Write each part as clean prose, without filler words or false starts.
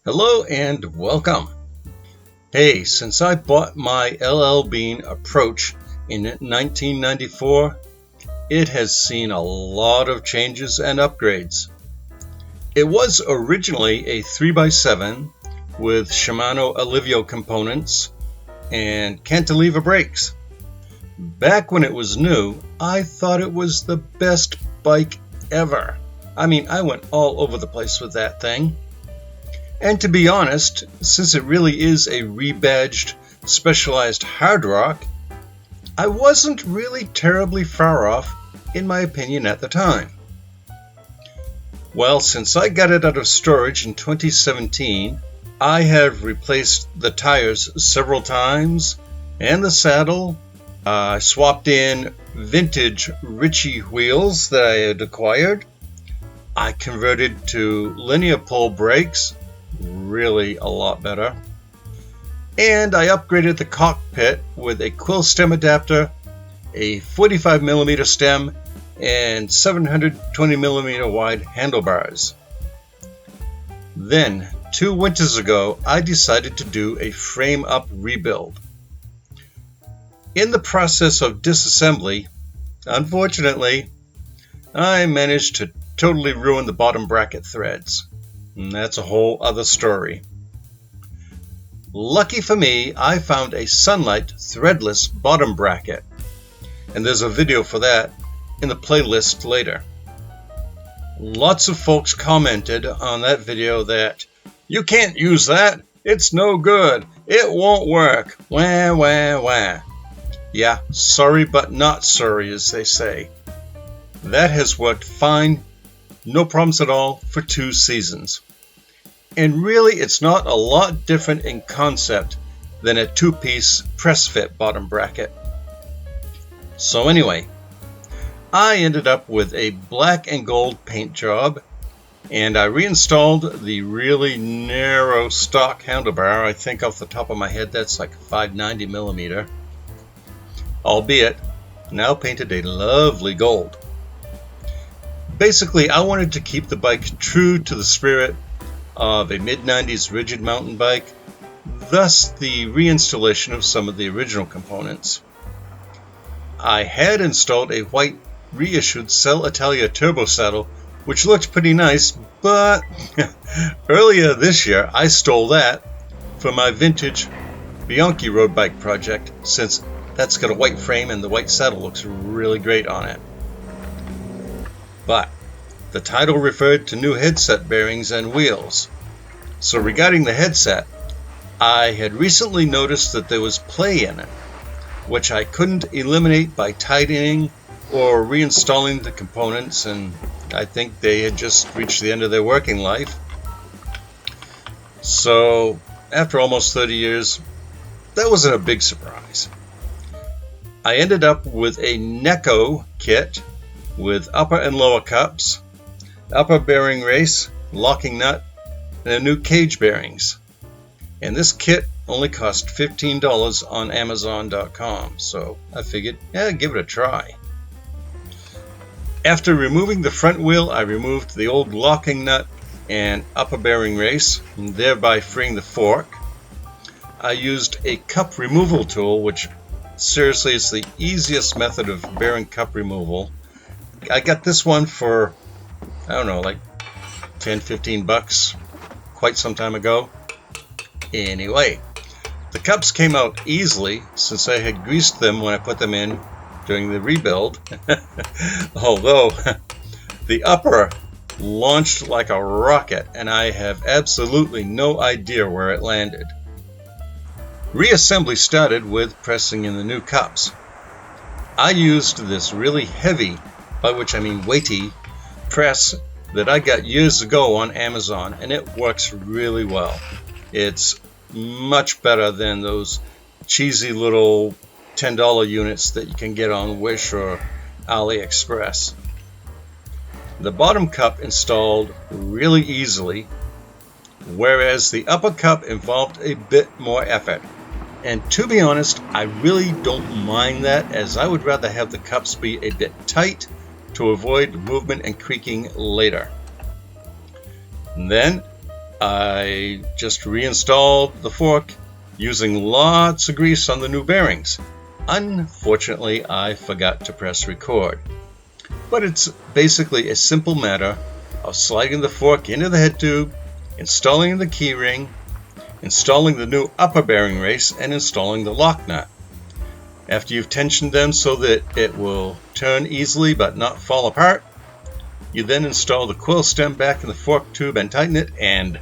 Hello and welcome. Hey, since I bought my LL Bean Approach in 1994, it has seen a lot of changes and upgrades. It was originally a 3x7 with Shimano Alivio components and cantilever brakes. Back when it was new, I thought it was the best bike ever. I went all over the place with that thing. And to be honest, since it really is a rebadged Specialized Hardrock, I wasn't really terribly far off, in my opinion, at the time. Well, since I got it out of storage in 2017, I have replaced the tires several times and the saddle. I swapped in vintage Ritchie wheels that I had acquired. I converted to linear pull brakes, really a lot better. And I upgraded the cockpit with a quill stem adapter, a 45mm stem, and 720mm wide handlebars. Then, 2 winters ago, I decided to do a frame-up rebuild. In the process of disassembly, unfortunately, I managed to totally ruin the bottom bracket threads. And that's a whole other story. Lucky for me, I found a Sunlight threadless bottom bracket, and there's a video for that in the playlist later. Lots of folks commented on that video that, "You can't use that, it's no good, it won't work, wah wah wah." Yeah, sorry but not sorry, as they say. That has worked fine, no problems at all, for 2 seasons. And really, it's not a lot different in concept than a 2-piece press-fit bottom bracket. So anyway, I ended up with a black and gold paint job, and I reinstalled the really narrow stock handlebar. I think off the top of my head that's like 590mm, albeit now painted a lovely gold. Basically, I wanted to keep the bike true to the spirit of a mid-90s rigid mountain bike, thus the reinstallation of some of the original components. I had installed a white reissued Cell Italia turbo saddle, which looked pretty nice, but earlier this year I stole that for my vintage Bianchi road bike project, since that's got a white frame and the white saddle looks really great on it. But the title referred to new headset bearings and wheels. So regarding the headset, I had recently noticed that there was play in it, which I couldn't eliminate by tightening or reinstalling the components, and I think they had just reached the end of their working life. So after almost 30 years, that wasn't a big surprise. I ended up with a Neko kit with upper and lower cups, upper bearing race, locking nut, and new cage bearings. And this kit only cost $15 on Amazon.com, so I figured, give it a try. After removing the front wheel, I removed the old locking nut and upper bearing race, thereby freeing the fork. I used a cup removal tool, which seriously is the easiest method of bearing cup removal. I got this one for, like $10-15 quite some time ago. Anyway, the cups came out easily since I had greased them when I put them in during the rebuild, although the upper launched like a rocket and I have absolutely no idea where it landed. Reassembly started with pressing in the new cups. I used this really heavy, by which I mean weighty, press that I got years ago on Amazon, and it works really well. It's much better than those cheesy little $10 units that you can get on Wish or AliExpress. The bottom cup installed really easily, whereas the upper cup involved a bit more effort. And to be honest, I really don't mind that, as I would rather have the cups be a bit tight to avoid movement and creaking later. And then I just reinstalled the fork using lots of grease on the new bearings. Unfortunately, I forgot to press record. But it's basically a simple matter of sliding the fork into the head tube, installing the keyring, installing the new upper bearing race, and installing the lock nut. After you've tensioned them so that it will turn easily but not fall apart, you then install the coil stem back in the fork tube and tighten it, and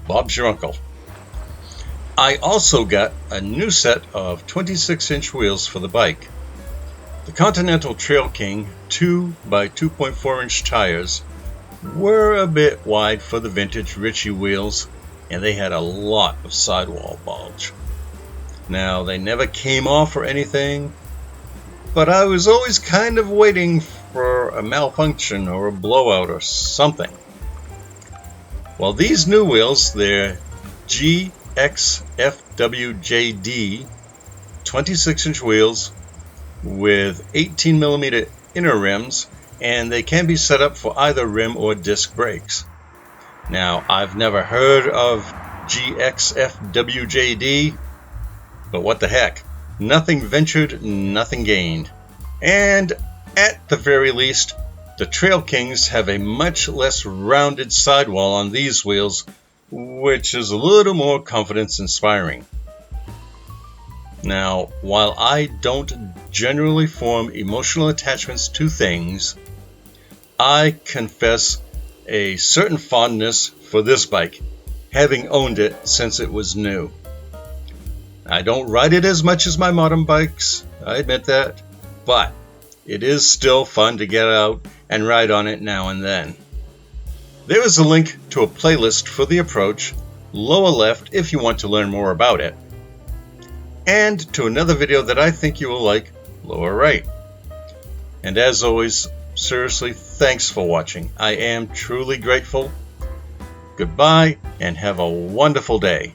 Bob's your uncle. I also got a new set of 26-inch wheels for the bike. The Continental Trail King 2x2.4-inch tires were a bit wide for the vintage Ritchie wheels, and they had a lot of sidewall bulge. Now, they never came off or anything, but I was always kind of waiting for a malfunction or a blowout or something. Well, these new wheels, they're GXFWJD 26-inch wheels with 18mm inner rims, and they can be set up for either rim or disc brakes. Now, I've never heard of GXFWJD, but what the heck? Nothing ventured, nothing gained. And at the very least, the Trail Kings have a much less rounded sidewall on these wheels, which is a little more confidence-inspiring. Now, while I don't generally form emotional attachments to things, I confess a certain fondness for this bike, having owned it since it was new. I don't ride it as much as my modern bikes, I admit that, but it is still fun to get out and ride on it now and then. There is a link to a playlist for the approach, lower left if you want to learn more about it, and to another video that I think you will like, lower right. And as always, seriously, thanks for watching. I am truly grateful. Goodbye, and have a wonderful day.